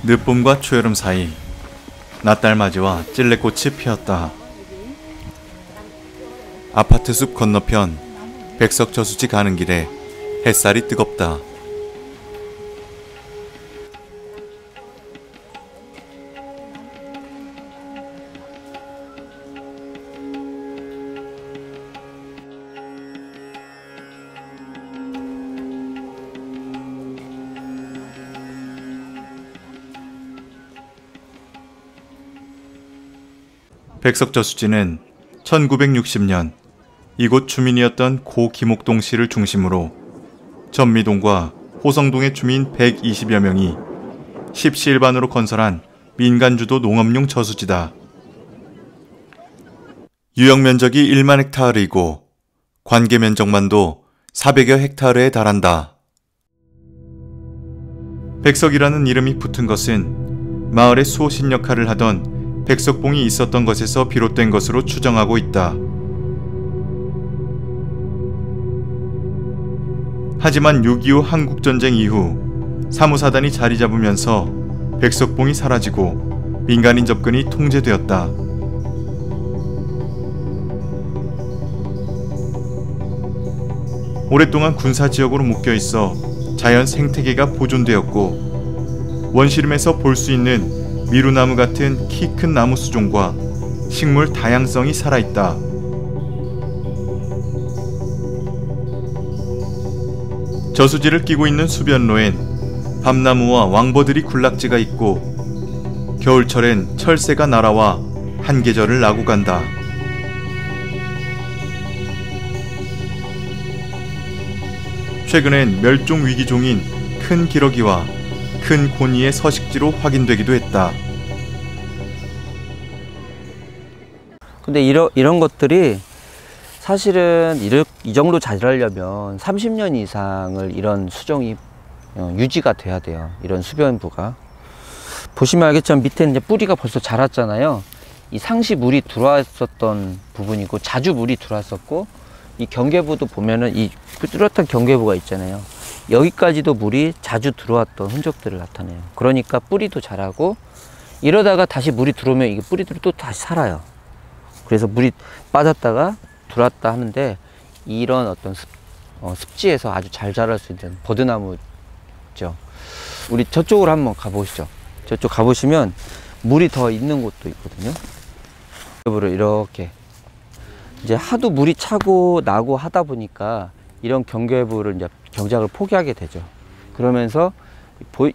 늦봄과 초여름 사이 낫달맞이와 찔레꽃이 피었다. 아파트 숲 건너편 백석저수지 가는 길에 햇살이 뜨겁다. 백석저수지는 1960년 이곳 주민이었던 고 김옥동 씨를 중심으로 전미동과 호성동의 주민 120여 명이 십시일반으로 건설한 민간주도 농업용 저수지다. 유역 면적이 1만 헥타르이고 관계 면적만도 400여 헥타르에 달한다. 백석이라는 이름이 붙은 것은 마을의 수호신 역할을 하던 백석봉이 있었던 것에서 비롯된 것으로 추정하고 있다. 하지만 6.25 한국전쟁 이후 사무사단이 자리 잡으면서 백석봉이 사라지고 민간인 접근이 통제되었다. 오랫동안 군사지역으로 묶여있어 자연 생태계가 보존되었고 원시름에서 볼 수 있는 미루나무 같은 키 큰 나무 수종과 식물 다양성이 살아있다. 저수지를 끼고 있는 수변로엔 밤나무와 왕버들이 군락지가 있고 겨울철엔 철새가 날아와 한계절을 나고 간다. 최근엔 멸종 위기종인 큰 기러기와 큰 고니의 서식지로 확인되기도 했다. 근데 이런 것들이 사실은 이 정도 자라려면 30년 이상을 이런 수종이 유지가 돼야 돼요. 이런 수변부가. 보시면 알겠지만 밑에 이제 뿌리가 벌써 자랐잖아요. 이 상시 물이 들어왔었던 부분이고 자주 물이 들어왔었고 이 경계부도 보면은 이 뚜렷한 경계부가 있잖아요. 여기까지도 물이 자주 들어왔던 흔적들을 나타내요. 그러니까 뿌리도 자라고 이러다가 다시 물이 들어오면 이게 뿌리들이 또 다시 살아요. 그래서 물이 빠졌다가 들어왔다 하는데 이런 어떤 습지에서 아주 잘 자랄 수 있는 버드나무죠. 우리 저쪽으로 한번 가보시죠. 저쪽 가보시면 물이 더 있는 곳도 있거든요. 이렇게 이제 하도 물이 차고 나고 하다 보니까 이런 경계부를 이제 경작을 포기하게 되죠. 그러면서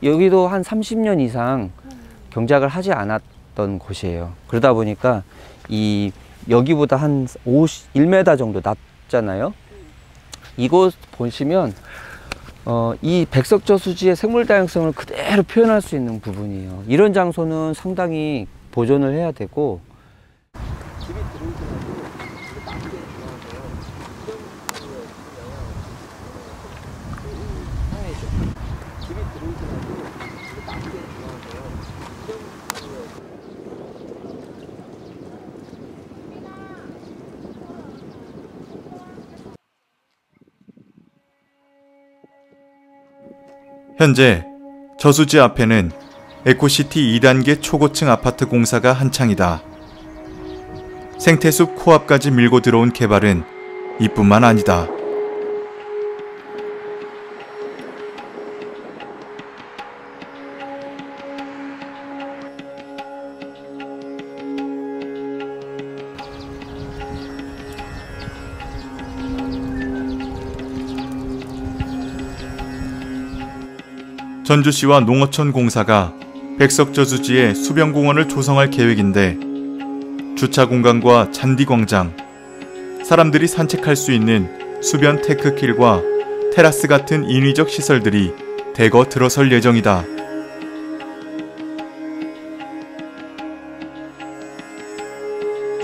여기도 한 30년 이상 경작을 하지 않았던 곳이에요. 그러다 보니까 여기보다 한 1m 정도 낮잖아요. 이곳 보시면 이 백석저수지의 생물 다양성을 그대로 표현할 수 있는 부분이에요. 이런 장소는 상당히 보존을 해야 되고 현재 저수지 앞에는 에코시티 2단계 초고층 아파트 공사가 한창이다. 생태숲 코앞까지 밀고 들어온 개발은 이뿐만 아니다. 전주시와 농어촌 공사가 백석저수지에 수변공원을 조성할 계획인데 주차 공간과 잔디광장, 사람들이 산책할 수 있는 수변 테크길과 테라스 같은 인위적 시설들이 대거 들어설 예정이다.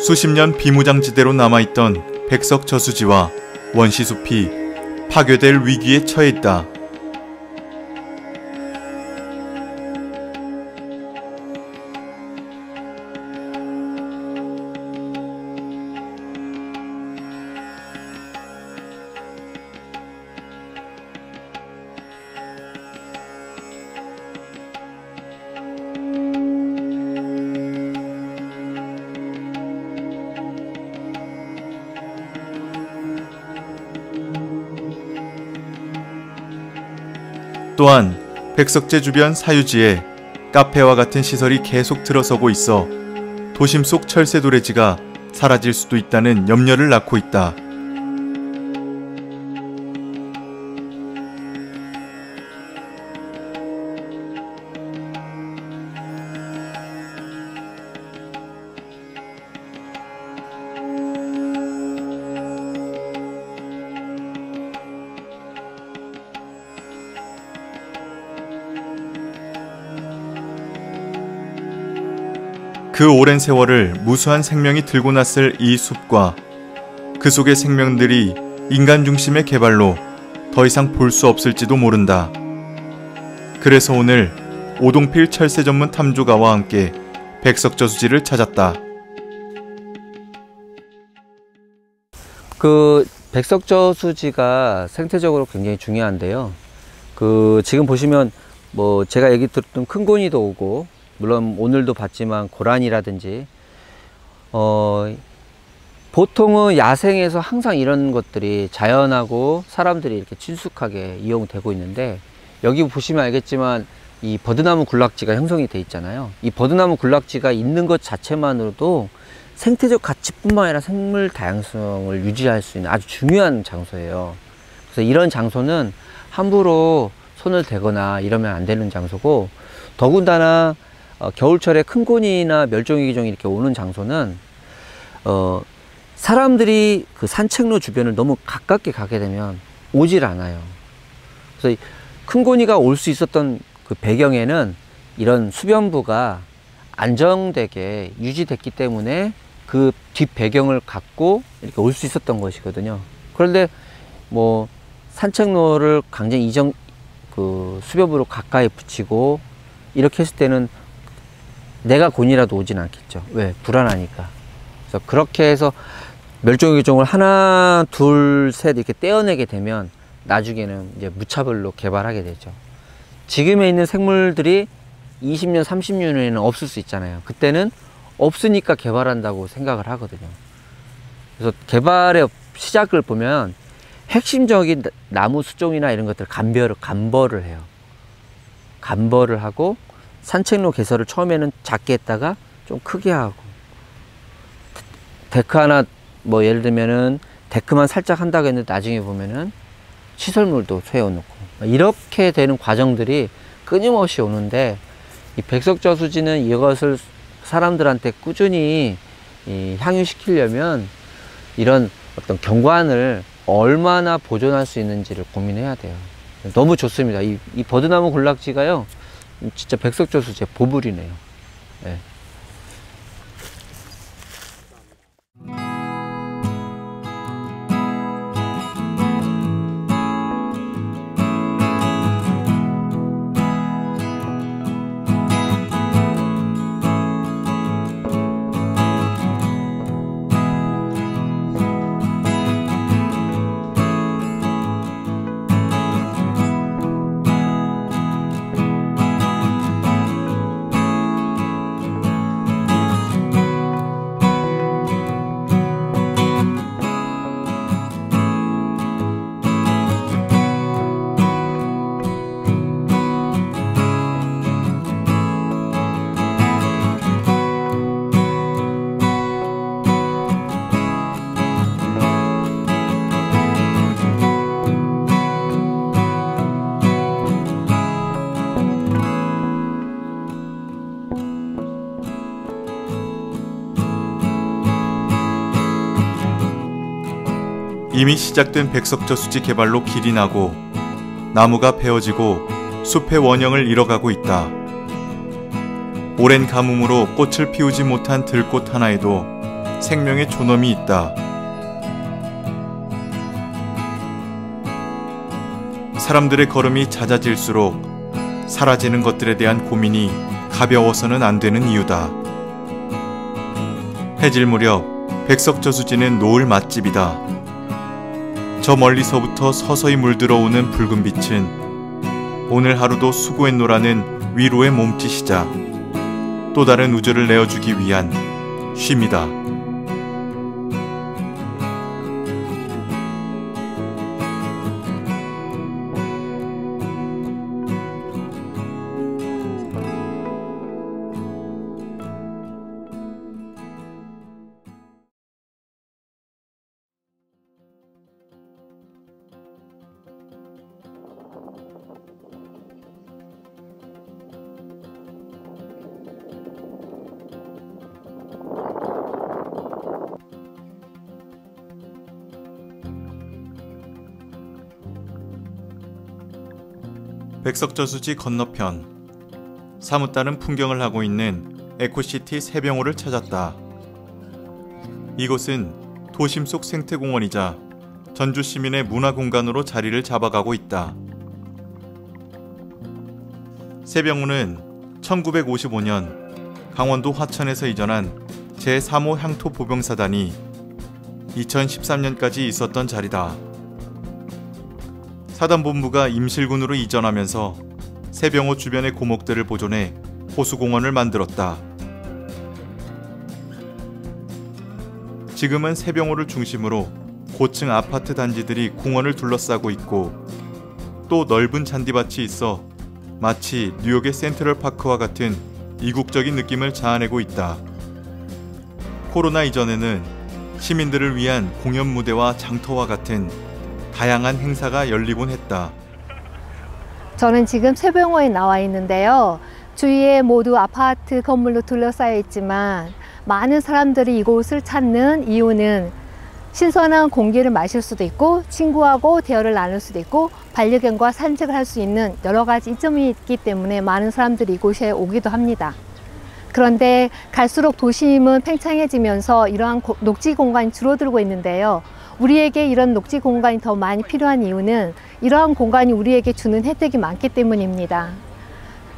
수십 년 비무장지대로 남아있던 백석저수지와 원시숲이 파괴될 위기에 처해 있다. 또한 백석제 주변 사유지에 카페와 같은 시설이 계속 들어서고 있어 도심 속 철새 도래지가 사라질 수도 있다는 염려를 낳고 있다. 그 오랜 세월을 무수한 생명이 들고 났을 이 숲과 그 속의 생명들이 인간 중심의 개발로 더 이상 볼 수 없을지도 모른다. 그래서 오늘 오동필 철새 전문 탐조가와 함께 백석저수지를 찾았다. 그 백석저수지가 생태적으로 굉장히 중요한데요. 지금 보시면 뭐 제가 얘기 들었던 큰고니도 오고, 물론 오늘도 봤지만 고란이라든지 보통은 야생에서 항상 이런 것들이 자연하고 사람들이 이렇게 친숙하게 이용되고 있는데, 여기 보시면 알겠지만 이 버드나무 군락지가 형성이 돼 있잖아요. 이 버드나무 군락지가 있는 것 자체만으로도 생태적 가치뿐만 아니라 생물 다양성을 유지할 수 있는 아주 중요한 장소예요. 그래서 이런 장소는 함부로 손을 대거나 이러면 안 되는 장소고, 더군다나 겨울철에 큰고니나 멸종위기종이 이렇게 오는 장소는 사람들이 그 산책로 주변을 너무 가깝게 가게 되면 오질 않아요. 그래서 큰고니가 올 수 있었던 그 배경에는 이런 수변부가 안정되게 유지됐기 때문에 그 뒷 배경을 갖고 이렇게 올 수 있었던 것이거든요. 그런데 뭐 산책로를 강제히 그 수변부로 가까이 붙이고 이렇게 했을 때는 내가 곤이라도 오진 않겠죠. 왜? 불안하니까. 그래서 그렇게 해서 멸종위기종을 하나, 둘, 셋 이렇게 떼어내게 되면 나중에는 이제 무차별로 개발하게 되죠. 지금에 있는 생물들이 20년, 30년 후에는 없을 수 있잖아요. 그때는 없으니까 개발한다고 생각을 하거든요. 그래서 개발의 시작을 보면 핵심적인 나무 수종이나 이런 것들 간벌을 해요. 간벌을 하고 산책로 개설을 처음에는 작게 했다가 좀 크게 하고, 데크 하나 뭐 예를 들면은 데크만 살짝 한다고 했는데 나중에 보면은 시설물도 세워놓고, 이렇게 되는 과정들이 끊임없이 오는데, 이 백석저수지는 이것을 사람들한테 꾸준히 향유시키려면 이런 어떤 경관을 얼마나 보존할 수 있는지를 고민해야 돼요. 너무 좋습니다. 이 버드나무 군락지가요, 진짜 백석저수지의 보물이네요. 네. 이미 시작된 백석저수지 개발로 길이 나고 나무가 베어지고 숲의 원형을 잃어가고 있다. 오랜 가뭄으로 꽃을 피우지 못한 들꽃 하나에도 생명의 존엄이 있다. 사람들의 걸음이 잦아질수록 사라지는 것들에 대한 고민이 가벼워서는 안 되는 이유다. 해질 무렵 백석저수지는 노을 맛집이다. 저 멀리서부터 서서히 물들어오는 붉은 빛은 오늘 하루도 수고했노라는 위로의 몸짓이자 또 다른 우주를 내어주기 위한 쉼이다. 백석저수지 건너편 사뭇 다른 풍경을 하고 있는 에코시티 세병호를 찾았다. 이곳은 도심 속 생태공원이자 전주 시민의 문화공간으로 자리를 잡아가고 있다. 세병호는 1955년 강원도 화천에서 이전한 제3호 향토보병사단이 2013년까지 있었던 자리다. 사단본부가 임실군으로 이전하면서 세병호 주변의 고목들을 보존해 호수공원을 만들었다. 지금은 세병호를 중심으로 고층 아파트 단지들이 공원을 둘러싸고 있고 또 넓은 잔디밭이 있어 마치 뉴욕의 센트럴파크와 같은 이국적인 느낌을 자아내고 있다. 코로나 이전에는 시민들을 위한 공연 무대와 장터와 같은 다양한 행사가 열리곤 했다. 저는 지금 세병호에 나와 있는데요. 주위에 모두 아파트 건물로 둘러싸여 있지만 많은 사람들이 이곳을 찾는 이유는 신선한 공기를 마실 수도 있고 친구하고 대화를 나눌 수도 있고 반려견과 산책을 할 수 있는 여러 가지 이점이 있기 때문에 많은 사람들이 이곳에 오기도 합니다. 그런데 갈수록 도심은 팽창해지면서 이러한 녹지 공간이 줄어들고 있는데요. 우리에게 이런 녹지 공간이 더 많이 필요한 이유는 이러한 공간이 우리에게 주는 혜택이 많기 때문입니다.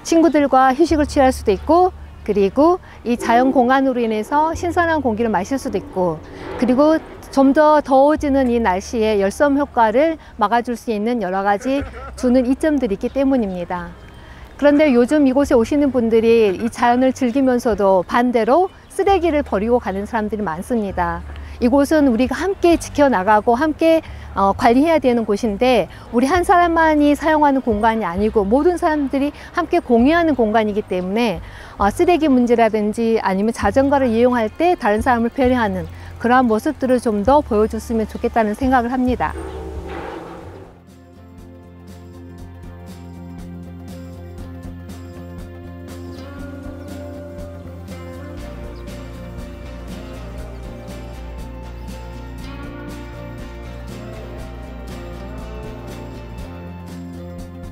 친구들과 휴식을 취할 수도 있고 그리고 이 자연 공간으로 인해서 신선한 공기를 마실 수도 있고 그리고 좀 더 더워지는 이 날씨에 열섬 효과를 막아줄 수 있는 여러 가지 주는 이점들이 있기 때문입니다. 그런데 요즘 이곳에 오시는 분들이 이 자연을 즐기면서도 반대로 쓰레기를 버리고 가는 사람들이 많습니다. 이곳은 우리가 함께 지켜나가고 함께 관리해야 되는 곳인데 우리 한 사람만이 사용하는 공간이 아니고 모든 사람들이 함께 공유하는 공간이기 때문에 쓰레기 문제라든지 아니면 자전거를 이용할 때 다른 사람을 배려하는 그러한 모습들을 좀 더 보여줬으면 좋겠다는 생각을 합니다.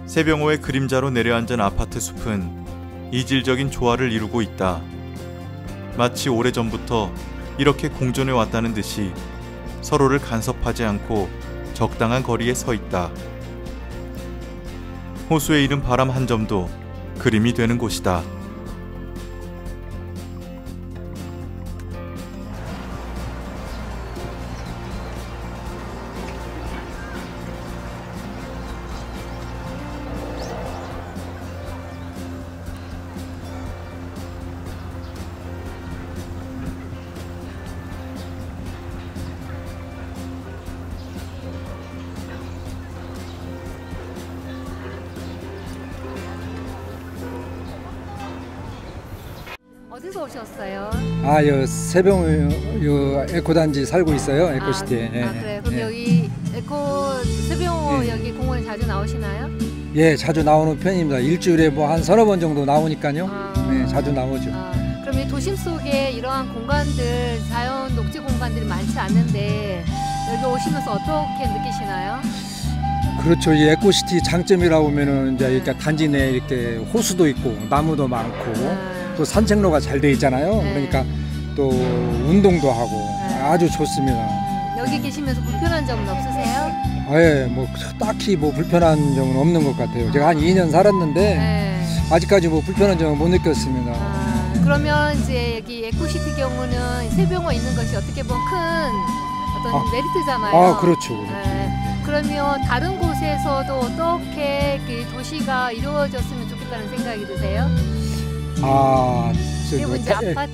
세병호의 그림자로 내려앉은 아파트 숲은 이질적인 조화를 이루고 있다. 마치 오래전부터 이렇게 공존해 왔다는 듯이 서로를 간섭하지 않고 적당한 거리에 서 있다. 호수에 이른 바람 한 점도 그림이 되는 곳이다. 어디서 오셨어요? 여 세병호 요 에코단지 살고 있어요. 에코시티에. 그래. 그럼 여기 세병호 여기 공원에 자주 나오시나요? 예, 자주 나오는 편입니다. 일주일에 뭐 한 서너 번 정도 나오니까요. 네, 자주 나오죠. 그럼 이 도심 속에 이러한 공간들, 자연 녹지 공간들이 많지 않는데 여기 오시면서 어떻게 느끼시나요? 그렇죠. 이 에코시티 장점이라고 하면은 이제 이렇게 단지 내에 이렇게 호수도 있고 나무도 많고 또 산책로가 잘 돼 있잖아요. 그러니까 또 운동도 하고 아주 좋습니다. 여기 계시면서 불편한 점은 없으세요? 예, 뭐 딱히 뭐 불편한 점은 없는 것 같아요. 제가 한 2년 살았는데 아직까지 뭐 불편한 점은 못 느꼈습니다. 그러면 이제 여기 에코시티 경우는 세병호 있는 것이 어떻게 보면 큰 어떤 메리트잖아요. 그렇죠. 그러면 다른 곳에서도 어떻게 그 도시가 이루어졌으면 좋겠다는 생각이 드세요?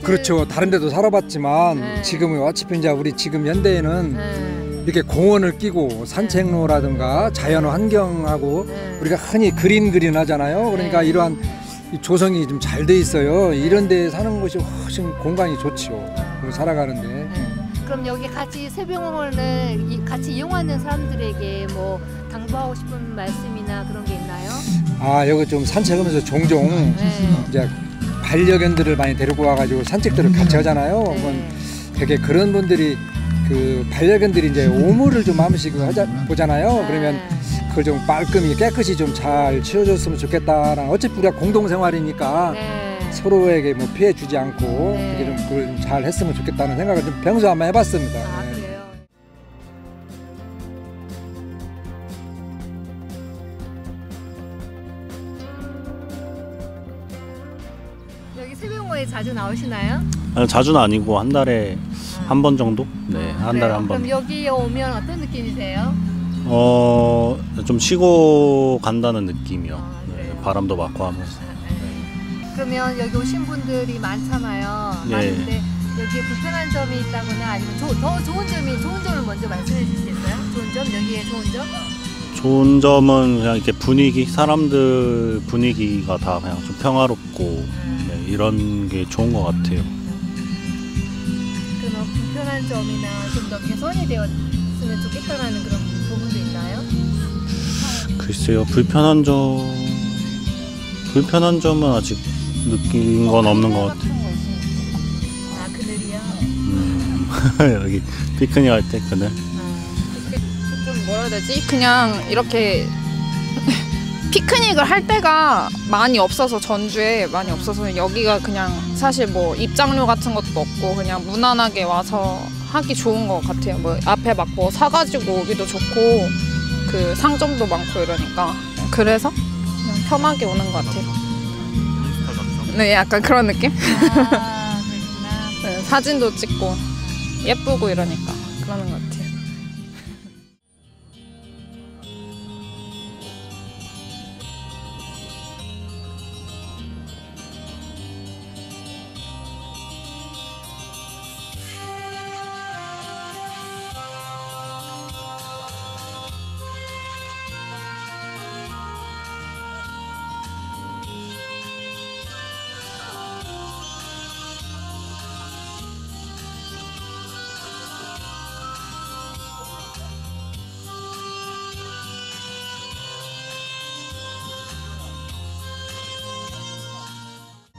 그렇죠. 다른 데도 살아봤지만 지금은 어차피 이제 우리 지금 현대에는 이렇게 공원을 끼고 산책로라든가 자연 환경하고 우리가 흔히 그린 하잖아요. 그러니까 이러한 조성이 좀 잘 돼 있어요. 이런 데 사는 곳이 훨씬 공간이 좋죠. 살아가는데. 그럼 여기 같이 세병호를 같이 이용하는 사람들에게 뭐 당부하고 싶은 말씀이나 그런 게 있나요? 여기 좀 산책하면서 종종 이제 반려견들을 많이 데리고 와가지고 산책들을 같이 하잖아요. 되게 그런 분들이 그 반려견들이 이제 오물을 좀 한 번씩 보잖아요. 그러면 그걸 좀 깔끔히 깨끗이 좀 잘 치워줬으면 좋겠다라는, 어차피 우리가 공동생활이니까 네. 서로에게 뭐 피해 주지 않고 네. 그게 좀 그걸 좀 잘 했으면 좋겠다는 생각을 좀 평소에 한번 해봤습니다. 아, 네. 그래요? 여기 세병호에 자주 나오시나요? 아니, 자주는 아니고 한 달에 한 번 정도? 네, 한 달에 한 번. 그럼 여기에 오면 어떤 느낌이세요? 좀 쉬고 간다는 느낌이요. 아, 네, 그래요? 바람도 맞고 하면서. 그러면 여기 오신 분들이 많잖아요. 네. 많은데 여기에 불편한 점이 있다거나 아니면 더 좋은 점을 먼저 말씀해 주시겠어요? 좋은 점? 여기에 좋은 점? 좋은 점은 그냥 이렇게 분위기, 사람들 분위기가 다 그냥 좀 평화롭고 네, 이런 게 좋은 것 같아요. 그러면 불편한 점이나 좀 더 개선이 되었으면 좋겠다라는 그런 부분도 있나요? 글쎄요, 불편한 점은 아직 느낀 건 없는 것 같아요. 아, 그늘이요? 여기 피크닉 할 때 그늘. 좀 뭐라 해야 되지? 그냥 이렇게 피크닉을 할 때가 많이 없어서, 전주에 많이 없어서 여기가 그냥 사실 뭐 입장료 같은 것도 없고 그냥 무난하게 와서 하기 좋은 것 같아요. 뭐 앞에 막 뭐 사가지고 오기도 좋고 그 상점도 많고 이러니까 그래서 그냥 편하게 오는 것 같아요. 네, 약간 그런 느낌? 아, 그렇구나. 네, 사진도 찍고 예쁘고 이러니까 그러는 것 같아요.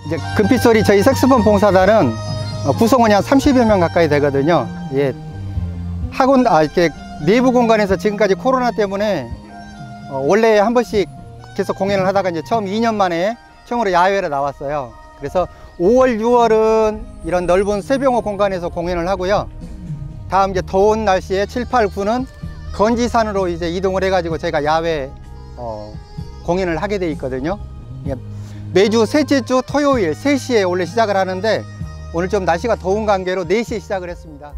이제 금빛소리 저희 색소폰 봉사단은 구성원이 한 30여 명 가까이 되거든요. 예. 이렇게 내부 공간에서 지금까지 코로나 때문에 원래 한 번씩 계속 공연을 하다가 이제 처음 2년 만에 처음으로 야외로 나왔어요. 그래서 5월, 6월은 이런 넓은 세병호 공간에서 공연을 하고요. 다음 이제 더운 날씨에 7, 8, 9는 건지산으로 이제 이동을 해가지고 저희가 야외 공연을 하게 돼 있거든요. 예. 매주 셋째 주 토요일 3시에 원래 시작을 하는데 오늘 좀 날씨가 더운 관계로 4시에 시작을 했습니다.